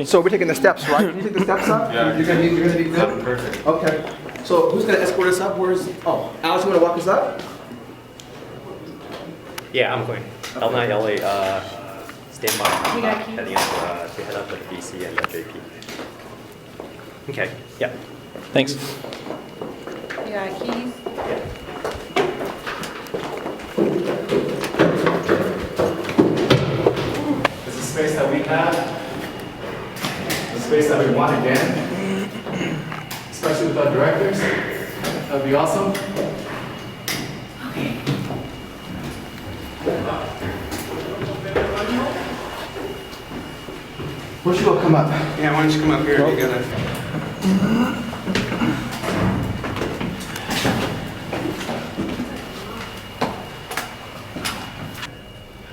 So we're taking the steps, right? Can you take the steps up? Yeah. You're gonna be good? Perfect. Okay. So who's gonna escort us up? Oh, Alex, you wanna walk us up? Yeah, I'm going. L9, LA, stand by. You got keys? Heading up to head up with the BC and the JP. Okay, yeah. Thanks. You got keys? It's a space that we have, a space that we want again, especially with our directors. That would be awesome. Okay. Where'd you go? Come up. Yeah, why don't you come up here together?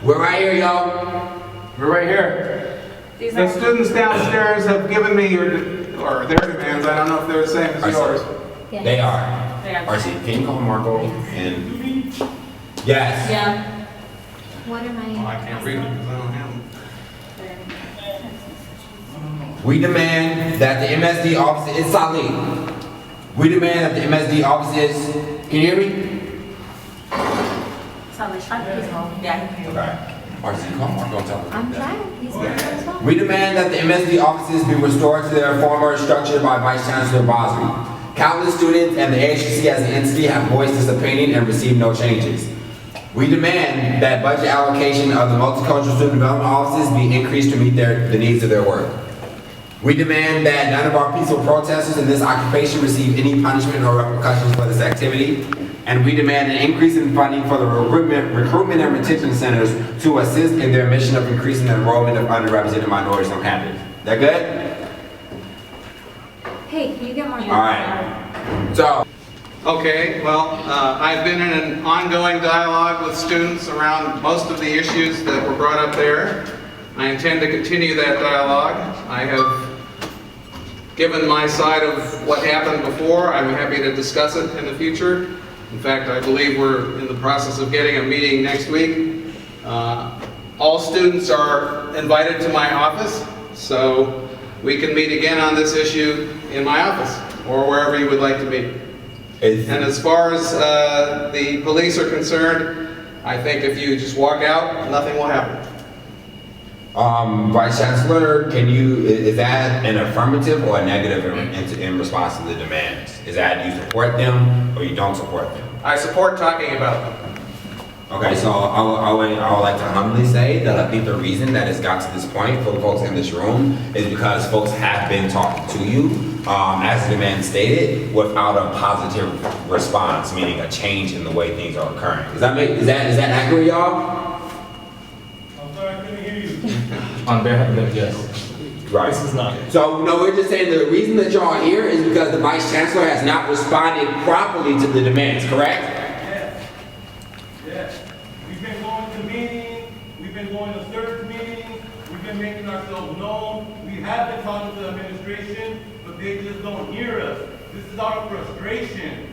We're right here, y'all. We're right here. These The are students downstairs have given me or their demands. I don't know if they're the same as yours. They are. They are. RC, can you call Marco and... Yes. Yeah. What am Oh, I can't read them because I don't have them. We demand that the MSD offices... It's Salih. We demand that the MSD offices... Can you hear me? Yeah. Okay. RC, call Marco and tell him. I'm trying. He's good. We demand that the MSD offices be restored to their former structure by Vice Chancellor Bosby. Countless students and the AHC as an entity have voiced this opinion and received no changes. We demand that budget allocation of the multicultural student development offices be increased to meet the needs of their work. We demand that none of our peaceful protesters in this occupation receive any punishment or repercussions for this activity. And we demand an increase in funding for the recruitment and retention centers to assist in their mission of increasing the enrollment of underrepresented minorities on campus. That good? Hey, can you get more hands? All right. So. Okay, well, I've been in an ongoing dialogue with students around most of the issues that were brought up there. I intend to continue that dialogue. I have given my side of what happened before. I'm happy to discuss it in the future. In fact, I believe we're in the process of getting a meeting next week. All students are invited to my office, so we can meet again on this issue in my office or wherever you would like to meet. And as far as the police are concerned, I think if you just walk out, nothing will happen. Vice Chancellor, is that an affirmative or a negative in response to the demands? Is that you support them or you don't support them? I support talking about them. Okay, so I would like to humbly say that I think the reason that it's got to this point for the folks in this room is because folks have been talking to you, as the demand stated, without a positive response, meaning a change in the way things are occurring. Is that accurate, y'all? I'm sorry, I couldn't hear you. On behalf of them, yes. Right. This is not. So, no, we're just saying the reason that y'all are here is because the Vice Chancellor has not responded properly to the demands, correct? Yes. We've been going to meetings, we've been going to third meetings, we've been making ourselves known. We have been talking to the administration, but they just don't hear us. This is our frustration.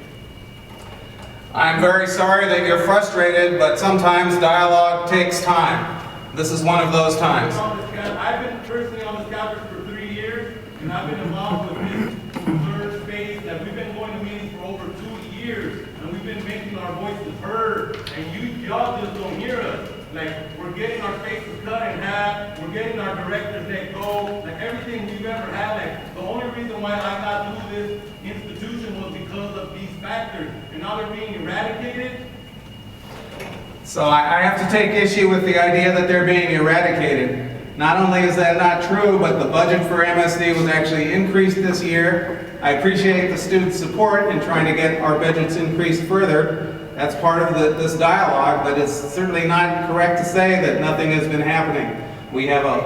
I'm very sorry that you're frustrated, but sometimes dialogue takes time. This is one of those times. I've been personally on this campus for 3 years, and I've been involved with this third space, that we've been going to meetings for over 2 years, and we've been making our voices heard, and y'all just don't hear us. Like, we're getting our faces cut in half, we're getting our directors let go, like everything we've ever had. Like, the only reason why I got through this institution was because of these factors, and now they're being eradicated. So I have to take issue with the idea that they're being eradicated. Not only is that not true, but the budget for MSD was actually increased this year. I appreciate the students' support in trying to get our budgets increased further. That's part of this dialogue, but it's certainly not correct to say that nothing has been happening. We have a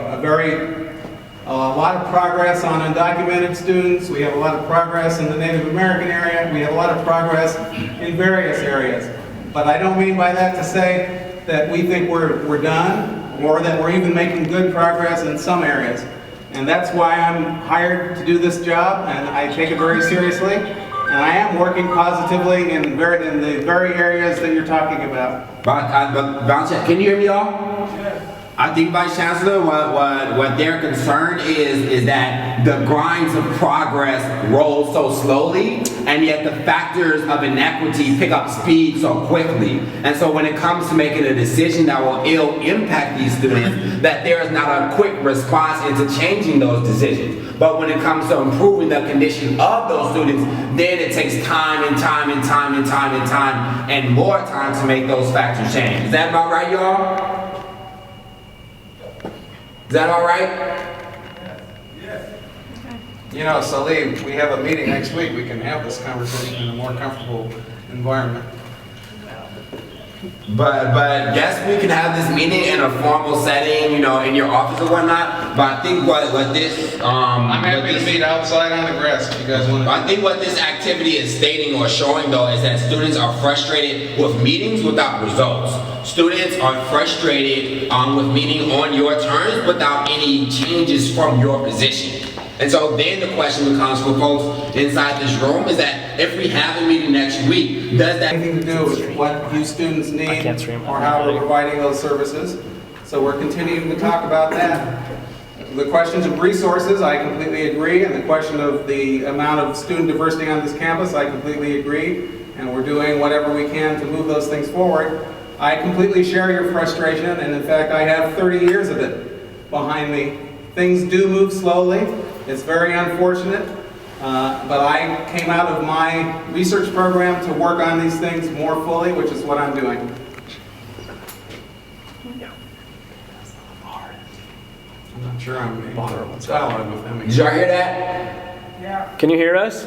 lot of progress on undocumented students. We have a lot of progress in the Native American area. We have a lot of progress in various areas. But I don't mean by that to say that we think we're done, or that we're even making good progress in some areas. And that's why I'm hired to do this job, and I take it very seriously. And I am working positively in the very areas that you're talking about. Can you hear me, y'all? Yes. I think, Vice Chancellor, what their concern is that the grinds of progress roll so slowly, and yet the factors of inequity pick up speed so quickly. And so when it comes to making a decision that will ill impact these students, that there is not a quick response into changing those decisions. But when it comes to improving the condition of those students, then it takes time and time and time and time and time and more time to make those factors change. Is that about right, y'all? Is that all right? You know, Salim, we have a meeting next week. We can have this conversation in a more comfortable environment. But yes, we can have this meeting in a formal setting, you know, in your office or whatnot. But I think what this I'm happy to meet outside on the grass if you guys want to. I think what this activity is stating or showing though is that students are frustrated with meetings without results. Students are frustrated with meeting on your terms without any changes from your position. And so then the question becomes for folks inside this room is that if we have a meeting next week, does that Anything to do with what you students need can't stream. or how we're providing those services. So we're continuing to talk about that. The questions of resources, I completely agree, and the question of the amount of student diversity on this campus, I completely agree, and we're doing whatever we can to move those things forward. I completely share your frustration, and in fact, I have 30 years of it behind me. Things do move slowly. It's very unfortunate, but I came out of my research program to work on these things more fully, which is what I'm doing. I'm not sure I'm able to dialogue with them. Did y'all hear that? Can you hear us?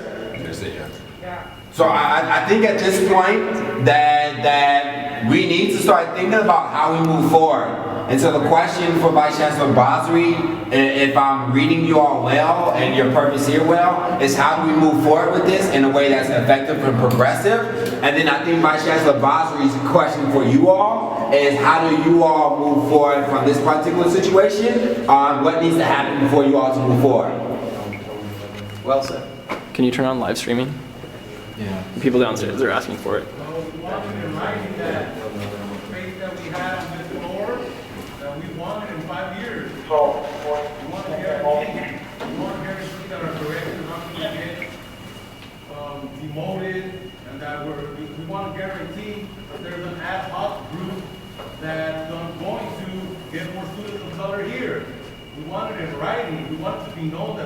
So I think at this point that we need to start thinking about how we move forward. And so the question for Vice Chancellor Basri, if I'm reading you all well and your purpose here well, is how do we move forward with this in a way that's effective and progressive? And then I think Vice Chancellor Basri's question for you all is how do you all move forward from this particular situation on what needs to happen before you all to move forward? Well said. Can you turn on live streaming? Yeah. People downstairs are asking for it. We want to remind you that the space that we had on this floor, that we wanted in 5 years. We want to guarantee that our director is not going to get demoted, and that we want to guarantee that there's an ad hoc group that's going to get more students of color here. We want it in writing. We want it to be known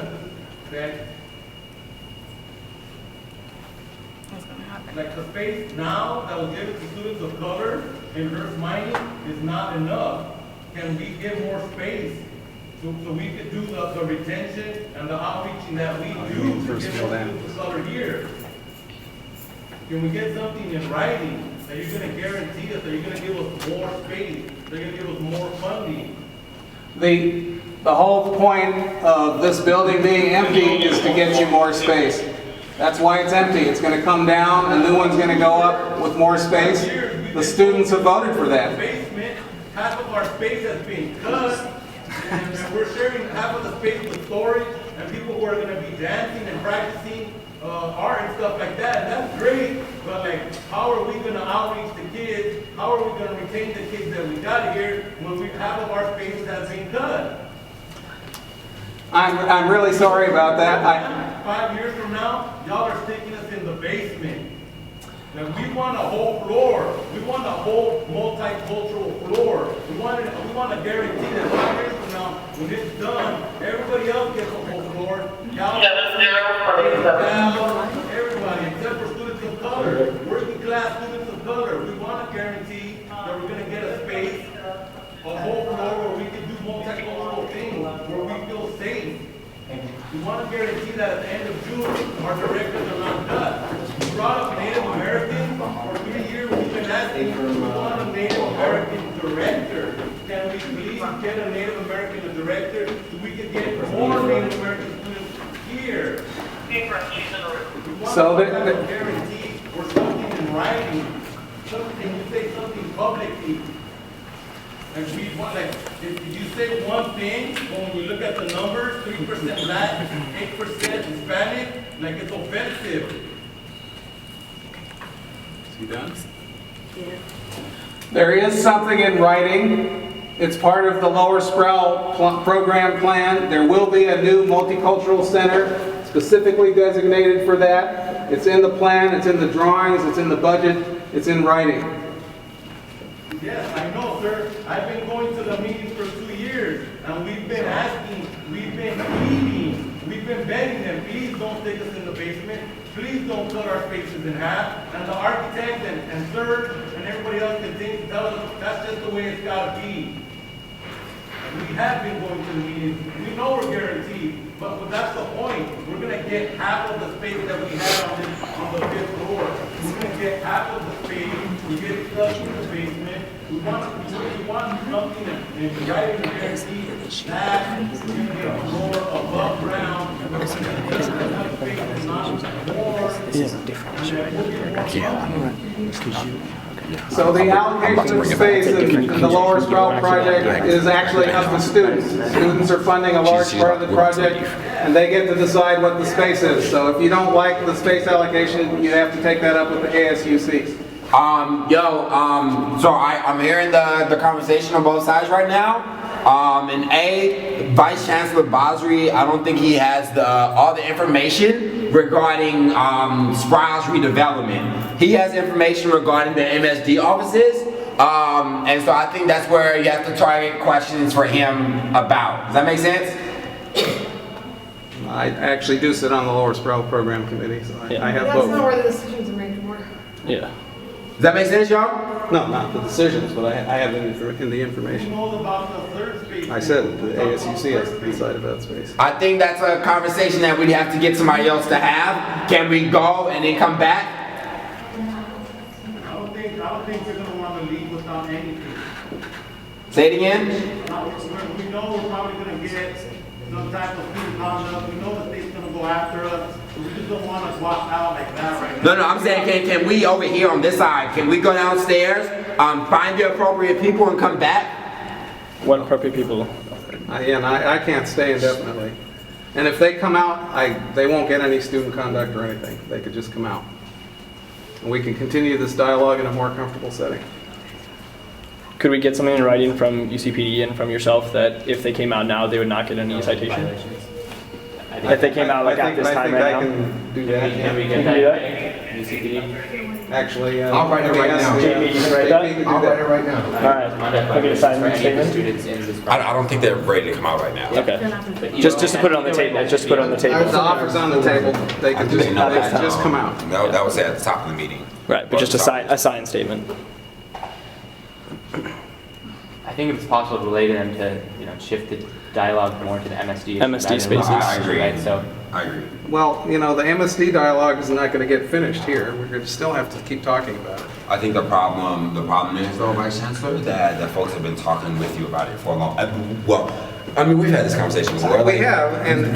that like the space now that was given to students of color in earth mining is not enough. Can we get more space so we could do the retention and the outreaching that we do to get more students of color here? Can we get something in writing that you're going to guarantee us that you're going to give us more space, that you're going to give us more funding? The whole point of this building being empty is to get you more space. That's why it's empty. It's going to come down, a new one's going to go up with more space. The students have voted for that. Basement, half of our space has been cut, and we're sharing half of the space with storage, and people who are going to be dancing and practicing art and stuff like that. And that's great, but like, how are we going to outreach the kids? How are we going to retain the kids that we got here when half of our space has been cut? I'm really sorry about that. 5 years from now, y'all are sticking us in the basement. Now, we want a whole floor. We want a whole multicultural floor. We want to guarantee that 5 years from now, when it's done, everybody else gets a whole floor. Y'all, everybody, except for students of color, working class students of color. We want to guarantee that we're going to get a space, a whole floor where we can do multicultural things, where we feel safe. We want to guarantee that at the end of June, our directors are not done. We brought up Native Americans. For 3 years, we've been asking, we want a Native American director. Can we please get a Native American director so we can get more Native American students here? We want So to guarantee or something in writing, something, we say something publicly. And we want, like, if you say one thing, but when you look at the numbers, 3% Black, 8% Hispanic, like it's offensive. You done? There is something in writing It's part of the Lower Sproul program plan. There will be a new multicultural center specifically designated for that. It's in the plan, it's in the drawings, it's in the budget, it's in writing. Yes, I know, sir. I've been going to the meetings for 2 years, and we've been asking, we've been pleading, we've been begging them, please don't take us in the basement, please don't cut our spaces in half. And the architect and sir and everybody else continues to tell us that's just the way it's gotta be. We have been going to the meetings, we know we're guaranteed, but that's the point. We're gonna get half of the space that we had on the 5th floor. We're gonna get half of the space, we get stuck in the basement. We want something in writing to guarantee that we're gonna get a floor above ground. We're gonna get enough space and not more. So the allocation of space in the Lower Sproul project is actually up to students. Students are funding a large part of the project, and they get to decide what the space is. So if you don't like the space allocation, you have to take that up with the ASUC. So I'm hearing the conversation on both sides right now. And Vice Chancellor Basri, I don't think he has all the information regarding Sproul's redevelopment. He has information regarding the MSD offices, and so I think that's where you have to target questions for him about. Does that make sense? I actually do sit on the Lower Sproul program committee, so I have That's not both. where the decisions are made for. Yeah. Does that make sense, y'all? No, not the decisions, but I have it in the Who information. knows about the third space? I said it, the ASUC has to decide about space. I think that's a conversation that we'd have to get somebody else to have. Can we go and then come back? I don't think we're gonna wanna leave without anything. Say it again? We know we're probably gonna get some type of student conduct, we know the state's gonna go after us, so we just don't wanna walk out like that right now. No, I'm saying, can we over here on this side, can we go downstairs, find the appropriate people and come back? What appropriate people? I can't stay indefinitely. And if they come out, they won't get any student conduct or anything. They could just come out. And we can continue this dialogue in a more comfortable setting. Could we get something in writing from UCPD and from yourself that if they came out now, they would not get any citation? If they came out like at this time right now? I can do that. Can we get that? Actually, I'll write it right now. JP, you can write that? I'll write it right now. All right. I'll get a signed statement. I don't think they're ready to come out right now. Okay. Just to put it on the table. Just to put it on the table. The offer's on the table. They can just come out. That was at the top of the meeting. Right, but just a signed statement. I think it's possible to relay to them to, shift the dialogue more to the MSD. MSD spaces. I agree. Right, so I agree. Well, the MSD dialogue is not going to get finished here. We're going to still have to keep talking about it. I think the problem is though, Vice Chancellor, that folks have been talking with you about it for a long. We've had this conversation before. We have, and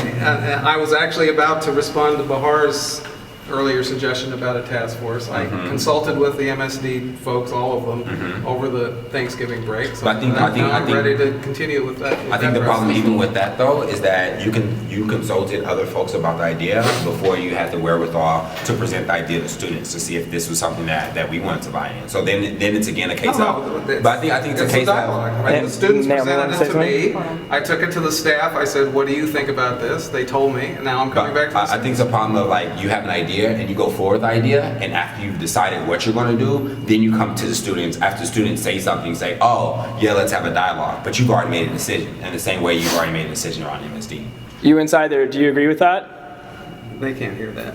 I was actually about to respond to Bahar's earlier suggestion about a task force. I consulted with the MSD folks, all of them, over the Thanksgiving break. So But I think- I'm ready to continue with that. I think the problem even with that though is that you consulted other folks about the idea before you had the wherewithal to present the idea to students to see if this was something that we wanted to buy in. So then it's again a case of. But I think it's a case dialogue. of. Right? The students Mayor, presented want it to to say me. I took it to the staff. I said, "What do you think about this?" They told me, and now I'm coming back to the I think it's a problem of you have an idea and you go forward with the idea, and after you've decided what you're going to do, then you come to the students. After the students say something, say, "Oh, yeah, let's have a dialogue." But you've already made a decision, in the same way you've already made a decision around MSD. You inside there, do you agree with that? They can't hear that.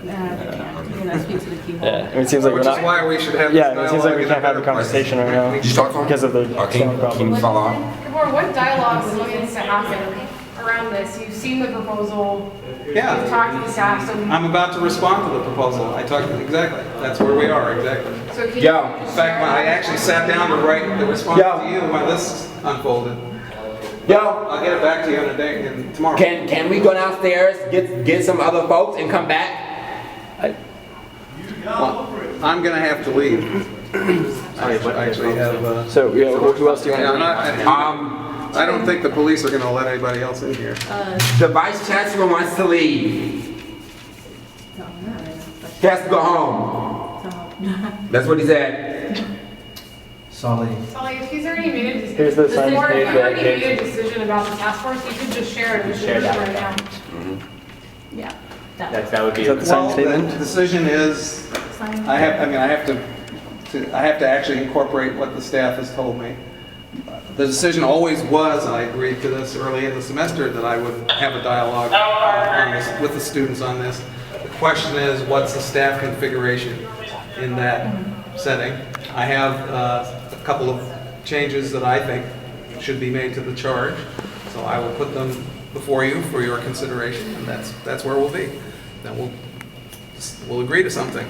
Speak to the keyhole. Yeah. It seems like we're Which is not. why we should have this Yeah, dialogue. it seems like we in can't have a better place. conversation right now Did you talk to him? because of the sound Can problem. you follow up? Gabor, what dialogue still needs to happen around this? You've seen the proposal, you've Yeah, talked to the staff, so I'm about to respond to the proposal. I talked exactly. That's where we are exactly. can you Yeah. In fact, when I actually sat down to write the response Yeah. to you when this unfolded. Yo, I'll get it back to you in a day, in tomorrow. can we go downstairs, get some other folks, and come back? I'm gonna have to leave. I actually have. So yeah, who else do you Yeah, want to? I don't think the police are gonna let anybody else in here. The Vice Chancellor wants to leave. He has to go home. That's what he said. Solly, if he's already made a Here's the decision, sign or if page you already that- made a decision about the task force, you could just share it with the Share group that right with now. Yeah. That would be. Is that the sign Well, statement? the decision is, I have to actually incorporate what the staff has told me. The decision always was, and I agreed to this early in the semester, that I would have a dialogue on this, with the students on this. The question is, what's the staff configuration in that setting? I have a couple of changes that I think should be made to the charge, so I will put them before you for your consideration, and that's where we'll be. Then we'll agree to something.